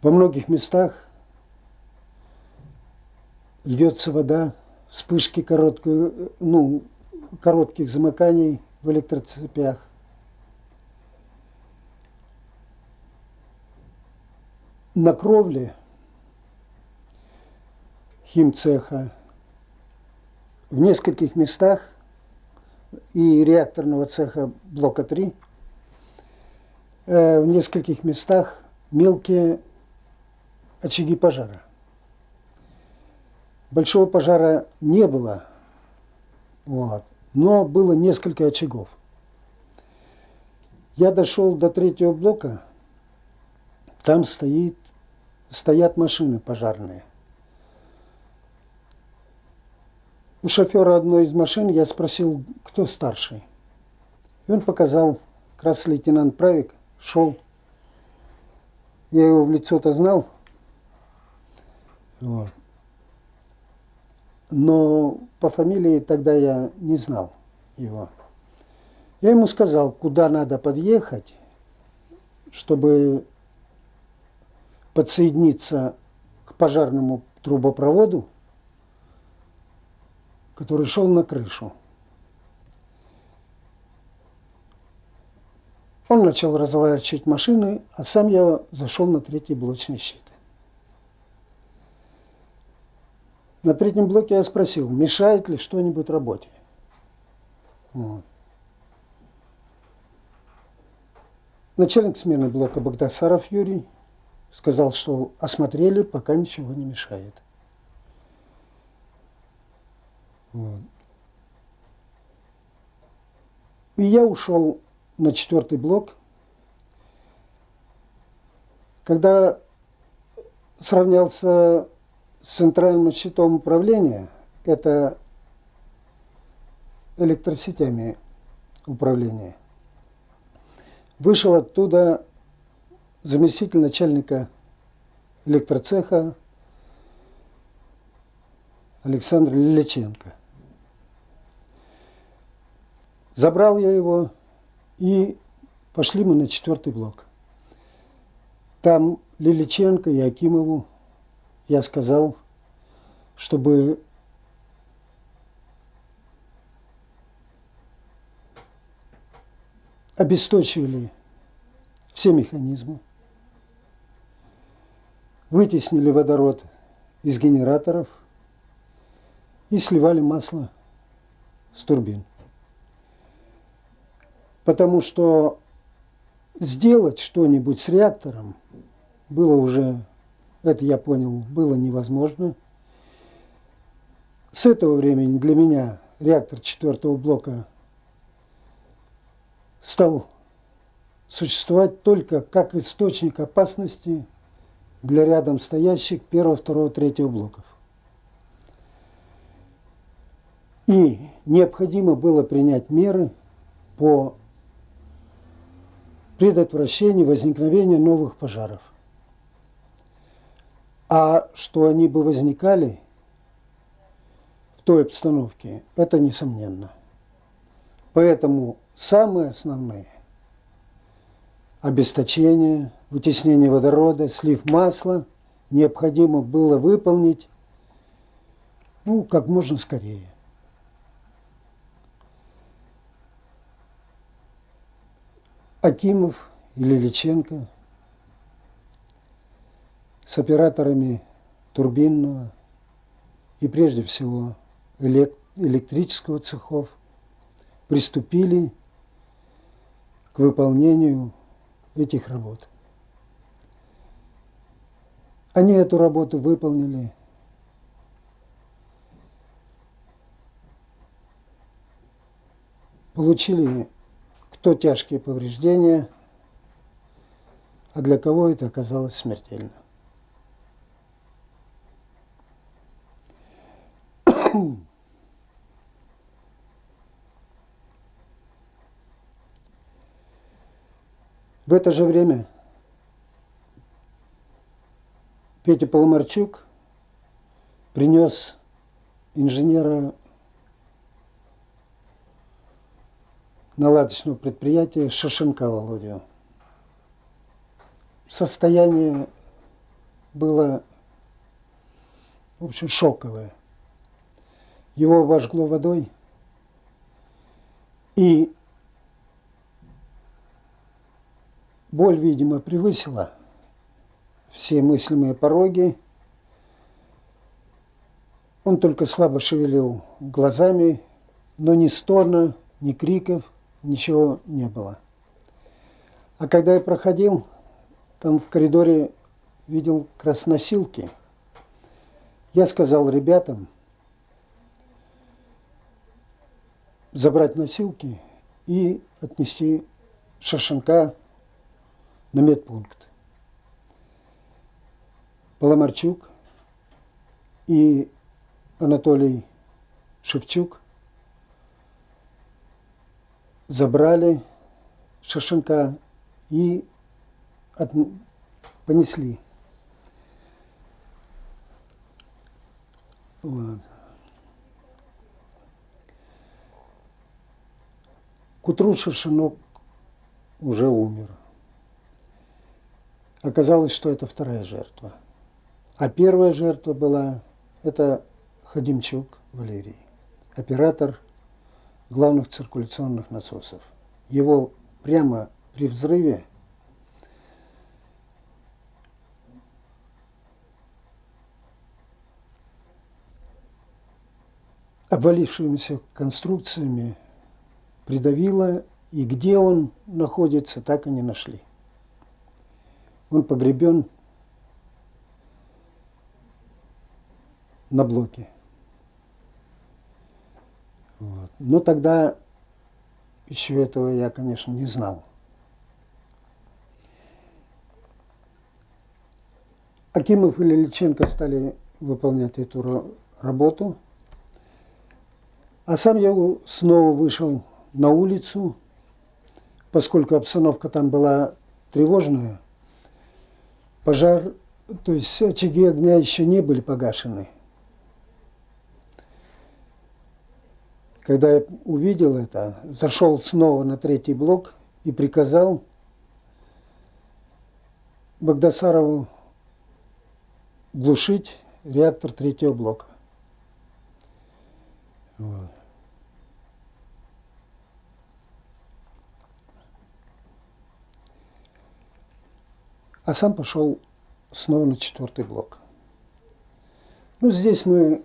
Во многих местах льется вода, вспышки коротких замыканий в электроцепях. На кровле химцеха в нескольких местах и реакторного цеха блока 3 в нескольких местах мелкие очаги пожара. Большого пожара не было, но было несколько очагов. Я дошел до 3-го блока, там стоят машины пожарные. У шофера одной из машин я спросил, кто старший. И он показал, как раз лейтенант Правик шел. Я его в лицо-то знал. Но по фамилии тогда я не знал его. Я ему сказал, куда надо подъехать, чтобы подсоединиться к пожарному трубопроводу, который шел на крышу. Он начал разворачивать машины, а сам я зашел на 3-й блочный щит. На 3-м блоке я спросил, мешает ли что-нибудь работе. Начальник смены блока Багдасаров Юрий сказал, что осмотрели, пока ничего не мешает. И я ушел на 4-й блок. Когда сравнялся с центральным щитом управления, это электросетями управления, вышел оттуда заместитель начальника электроцеха Александр Лиличенко. Забрал я его, и пошли мы на 4-й блок. Там Лиличенко и Акимову я сказал, чтобы обесточивали все механизмы, вытеснили водород из генераторов и сливали масло с турбин. Потому что сделать что-нибудь с реактором было уже, это я понял, было невозможно. С этого времени для меня реактор 4-го блока стал существовать только как источник опасности для рядом стоящих 1-го, 2-го, 3-го блоков. И необходимо было принять меры по предотвращению возникновения новых пожаров. А что они бы возникали в той обстановке, это несомненно. Поэтому самые основные – обесточение, вытеснение водорода, слив масла – необходимо было выполнить как можно скорее. Акимов и Лиличенко с операторами турбинного и прежде всего электрического цехов приступили к выполнению этих работ. Они эту работу выполнили. Получили кто тяжкие повреждения, а для кого это оказалось смертельно. В это же время Петя Поломарчук принес инженера наладочного предприятия Шашенка Володю. Состояние было, в общем, шоковое. Его обожгло водой, и боль, видимо, превысила все мыслимые пороги. Он только слабо шевелил глазами, но ни стона, ни криков, ничего не было. А когда я проходил, там в коридоре видел как раз носилки. Я сказал ребятам забрать носилки и отнести Шершенка на медпункт. Паламарчук и Анатолий Шевчук забрали Шершенка и понесли. Вот. К утру Шершенок уже умер. Оказалось, что это вторая жертва. А первая жертва была, это Ходимчук Валерий, оператор главных циркуляционных насосов. Его прямо при взрыве обвалившимися конструкциями придавило, и где он находится, так и не нашли. Он погребен на блоке. Вот. Но тогда еще этого я, конечно, не знал. Акимов и Лиличенко стали выполнять эту работу. А сам я снова вышел на улицу, поскольку обстановка там была тревожная. Пожар, то есть очаги огня еще не были погашены. Когда я увидел это, зашел снова на 3-й блок и приказал Багдасарову глушить реактор 3-го блока. Вот. А сам пошел снова на 4-й блок. Ну, здесь мы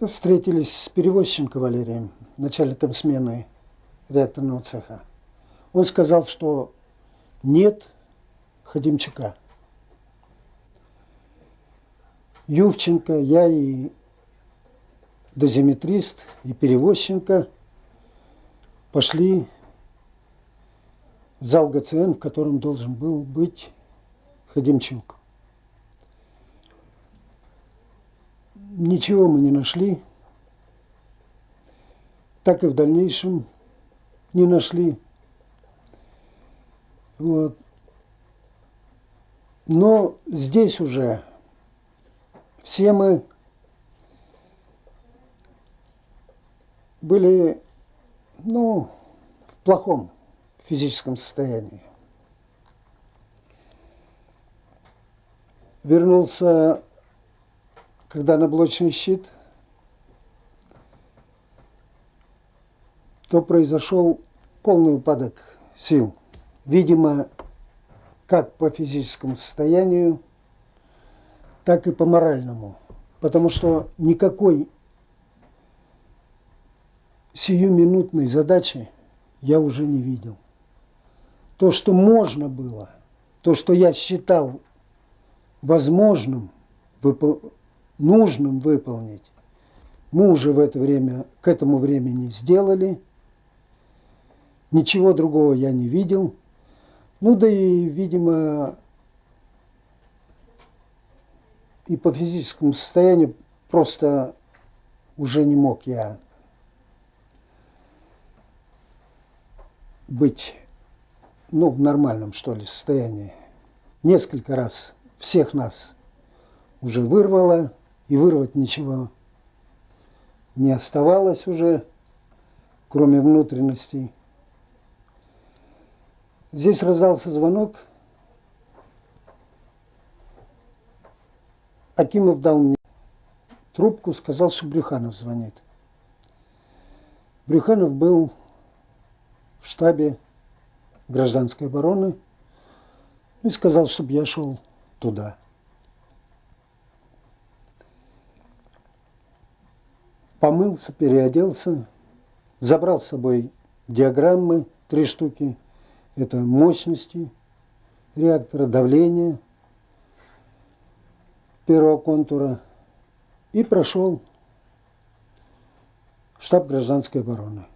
встретились с перевозчиком Валерием, начальником смены реакторного цеха. Он сказал, что нет Ходимчука. Ювченко, я и дозиметрист, и перевозчик пошли в зал ГЦН, в котором должен был быть Ходимчук. Ничего мы не нашли, так и в дальнейшем не нашли. Вот. Но здесь уже все мы были, в плохом физическом состоянии. Вернулся, когда на блочный щит, то произошел полный упадок сил. Видимо, как по физическому состоянию, так и по моральному. Потому что никакой сиюминутной задачи я уже не видел. То, что можно было, то, что я считал возможным, нужным выполнить, мы уже в это время, к этому времени сделали. Ничего другого я не видел. Ну да и, видимо, и по физическому состоянию просто уже не мог я быть, в нормальном, что ли, состоянии. Несколько раз всех нас уже вырвало, и вырвать ничего не оставалось уже, кроме внутренностей. Здесь раздался звонок, Акимов дал мне трубку, сказал, что Брюханов звонит. Брюханов был в штабе гражданской обороны и сказал, чтобы я шел туда. Помылся, переоделся, забрал с собой диаграммы, 3 штуки. Это мощности реактора, давление первого контура. И прошел в штаб гражданской обороны.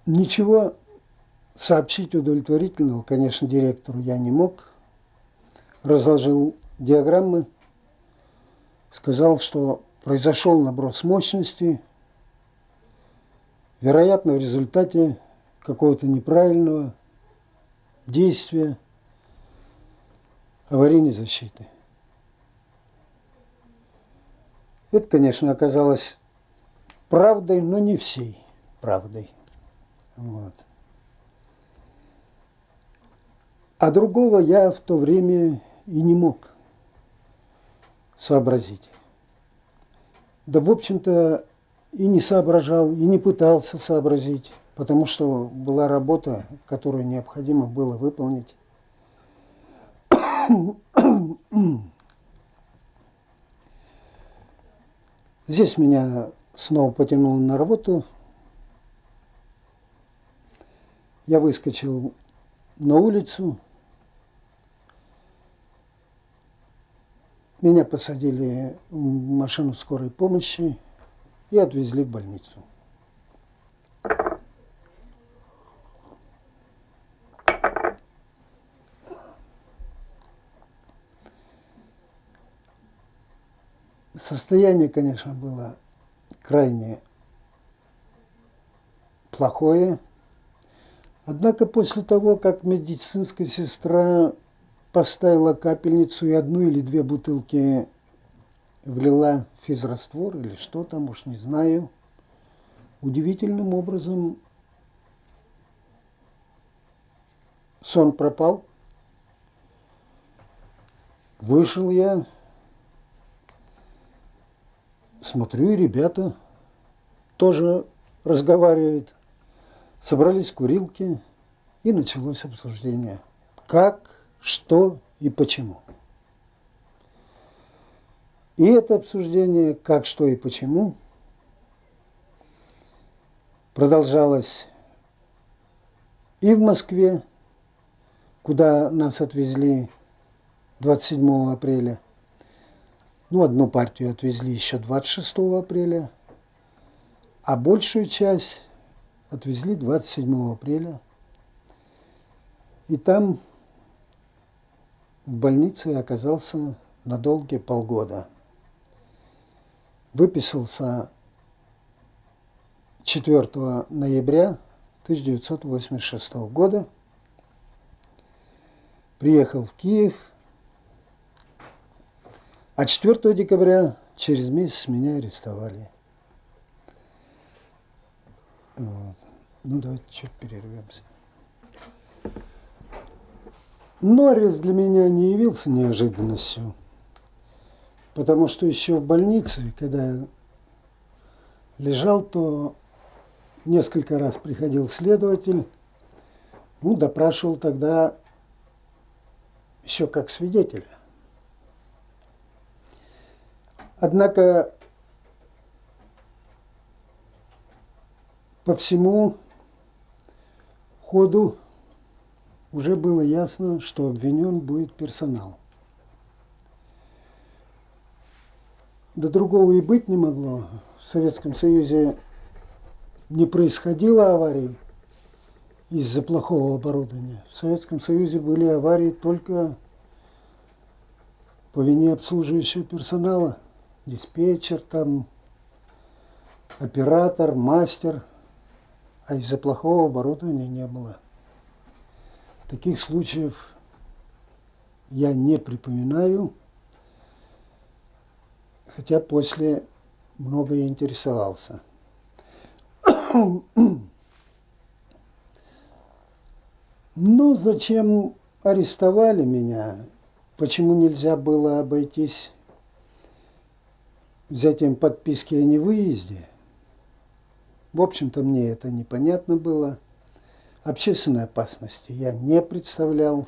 Ничего сообщить удовлетворительного, конечно, директору я не мог. Разложил диаграммы, сказал, что произошел наброс мощности, вероятно, в результате какого-то неправильного действия аварийной защиты. Это, конечно, оказалось правдой, но не всей правдой. Вот. А другого я в то время и не мог сообразить. Да, в общем-то, и не соображал, и не пытался сообразить, потому что была работа, которую необходимо было выполнить. Здесь меня снова потянуло на работу. Я выскочил на улицу. Меня посадили в машину скорой помощи и отвезли в больницу. Состояние, конечно, было крайне плохое. Однако после того, как медицинская сестра поставила капельницу и 1 или 2 бутылки влила физраствор или что там, уж не знаю, удивительным образом сон пропал. Вышел я, смотрю, и ребята тоже разговаривают. Собрались курилки, и началось обсуждение. Как, что и почему. И это обсуждение, как, что и почему, продолжалось и в Москве, куда нас отвезли 27 апреля. Ну, 1 партию отвезли еще 26 апреля, а большую часть отвезли 27 апреля. И там в больнице я оказался на долгие полгода. Выписался 4 ноября 1986 года. Приехал в Киев. А 4 декабря, через месяц, меня арестовали. Вот. Ну, давайте чуть перервемся. Но арест для меня не явился неожиданностью, потому что еще в больнице, когда я лежал, то несколько раз приходил следователь, ну, допрашивал тогда еще как свидетеля. Однако по всему ходу уже было ясно, что обвинен будет персонал. Да другого и быть не могло. В Советском Союзе не происходило аварий из-за плохого оборудования. В Советском Союзе были аварии только по вине обслуживающего персонала. Диспетчер, там, оператор, мастер. А из-за плохого оборудования не было. Таких случаев я не припоминаю, хотя после много интересовался. Ну, зачем арестовали меня? Почему нельзя было обойтись взятием подписки о невыезде? В общем-то, мне это непонятно было. Общественной опасности я не представлял.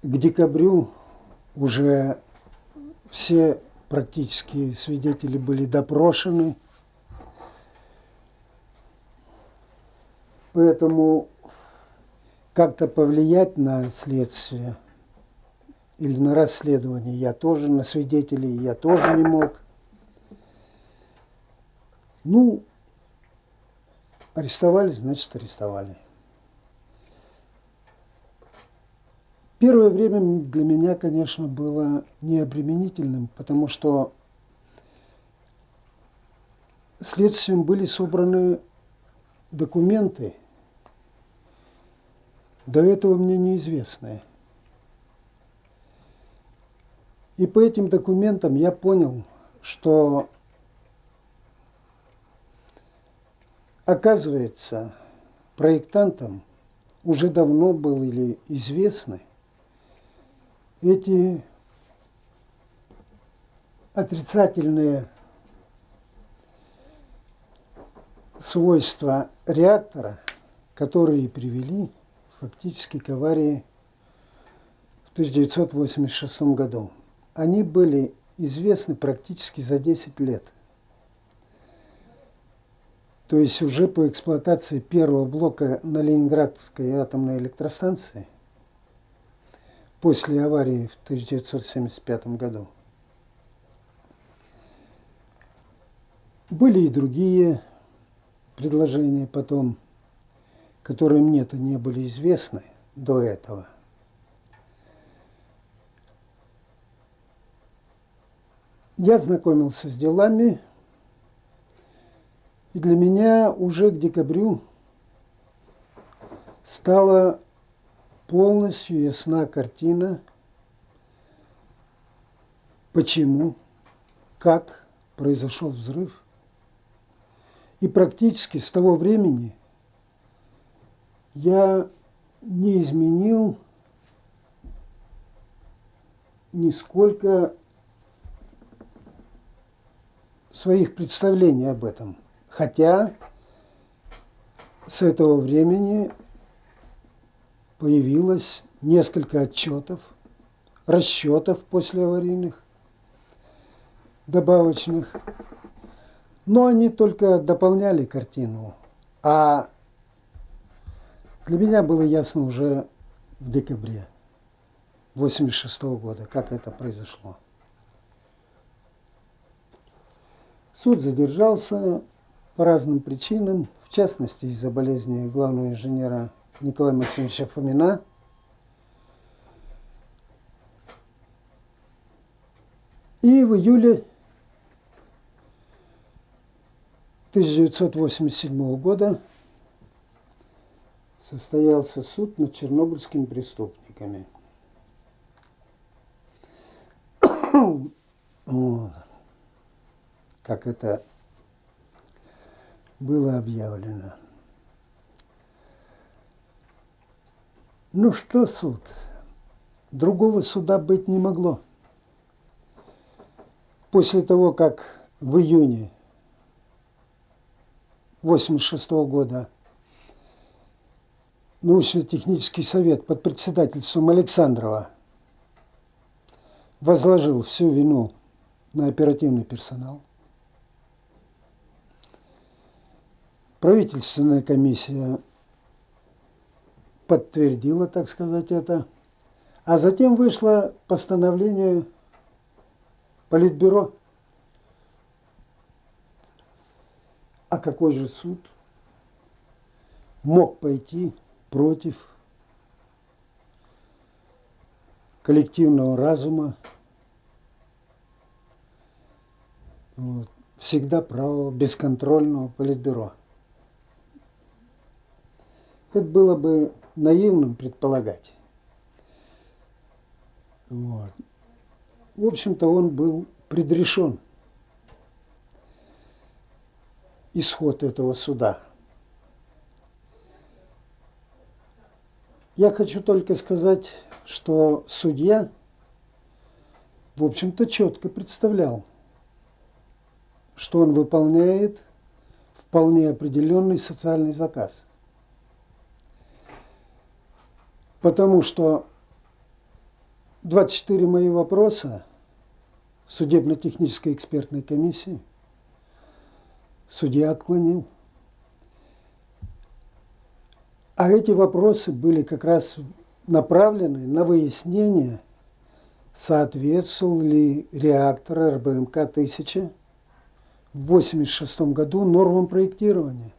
К декабрю уже все практически свидетели были допрошены. Поэтому как-то повлиять на следствие или на расследование я тоже, на свидетелей я тоже не мог. Ну, арестовали, значит, арестовали. Первое время для меня, конечно, было необременительным, потому что следствием были собраны документы, до этого мне неизвестные. И по этим документам я понял, что, оказывается, проектантам уже давно были известны эти отрицательные свойства реактора, которые привели фактически к аварии в 1986 году. Они были известны практически за 10 лет. То есть уже по эксплуатации первого блока на Ленинградской атомной электростанции после аварии в 1975 году были и другие предложения потом, которые мне-то не были известны до этого. Я знакомился с делами, и для меня уже к декабрю стала полностью ясна картина, почему, как произошел взрыв. И практически с того времени я не изменил нисколько своих представлений об этом. Хотя с этого времени появилось несколько отчетов, расчетов послеаварийных, добавочных. Но они только дополняли картину. А для меня было ясно уже в декабре 1986 года, как это произошло. Суд задержался по разным причинам, в частности из-за болезни главного инженера Николая Максимовича Фомина. И в июле 1987 года состоялся суд над чернобыльскими преступниками. Вот. Как это было объявлено. Ну что суд? Другого суда быть не могло. После того, как в июне 1986 года научно-технический совет под председательством Александрова возложил всю вину на оперативный персонал, правительственная комиссия подтвердила, так сказать, это, а затем вышло постановление Политбюро. А какой же суд мог пойти против коллективного разума, вот, всегда правого, бесконтрольного Политбюро? Это было бы наивным предполагать. Вот. В общем-то, он был предрешен, исход этого суда. Я хочу только сказать, что судья, в общем-то, четко представлял, что он выполняет вполне определенный социальный заказ. Потому что 24 мои вопроса судебно-технической экспертной комиссии судья отклонил. А эти вопросы были как раз направлены на выяснение, соответствовал ли реактор РБМК-1000 в 1986 году нормам проектирования.